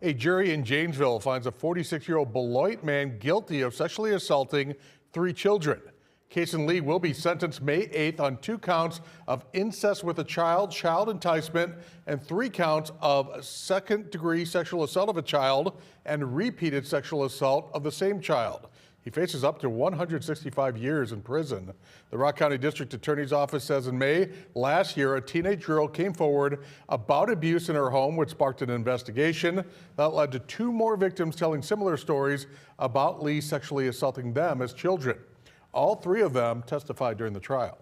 A jury in Janesville finds a 46-year-old Beloit man guilty of sexually assaulting 3 children. Kaysen Lee will be sentenced May 8th on 2 counts of incest with a child, child enticement, and 3 counts of second-degree sexual assault of a child and repeated sexual assault of the same child. He faces up to 165 years in prison. The Rock County District Attorney's Office says in May last year, a teenage girl came forward about abuse in her home, which sparked an investigation that led to 2 more victims telling similar stories about Lee sexually assaulting them as children. All 3 of them testified during the trial.